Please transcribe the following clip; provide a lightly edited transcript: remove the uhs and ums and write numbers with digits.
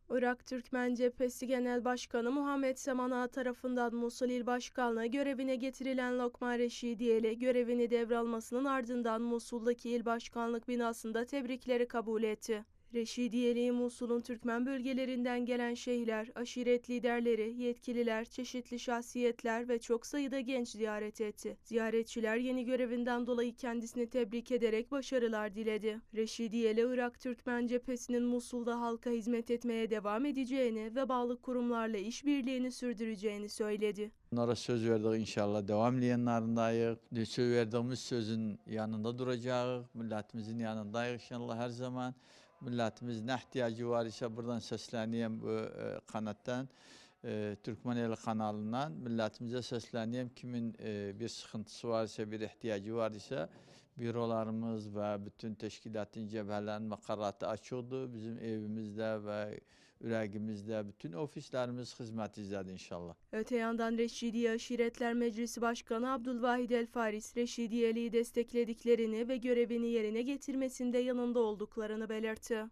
Irak Türkmen Cephesi Genel Başkanı Muhammed Seman Ağa tarafından Musul İl Başkanlığı görevine getirilen Lokman Reşidiyeli görevini devralmasının ardından Musul'daki İl Başkanlık binasında tebrikleri kabul etti. Reşidiyeli'yi Musul'un Türkmen bölgelerinden gelen şeyhler, aşiret liderleri, yetkililer, çeşitli şahsiyetler ve çok sayıda genç ziyaret etti. Ziyaretçiler yeni görevinden dolayı kendisini tebrik ederek başarılar diledi. Reşidiyeli, Irak Türkmen Cephesi'nin Musul'da halka hizmet etmeye devam edeceğini ve bağlı kurumlarla işbirliğini sürdüreceğini söyledi. Onlara söz verdik, inşallah devamlayanlarındayız. Söz verdiğimiz sözün yanında duracağız. Milletimizin yanındayız inşallah her zaman. Milletimiz ne ihtiyacı var ise buradan sesleneyim bu kanattan. Türkmeneli kanalından milletimize sesleneyim. Kimin bir sıkıntısı var ise, bir ihtiyacı var ise bürolarımız ve bütün teşkilatın, cebhelerin makaratı açıldı. Bizim evimizde ve yüreğimizde bütün ofislerimiz hizmet izledi inşallah. Öte yandan Reşidiye Aşiretler Meclisi Başkanı Abdülvahid El Faris, Reşidiyeli'yi desteklediklerini ve görevini yerine getirmesinde yanında olduklarını belirtti.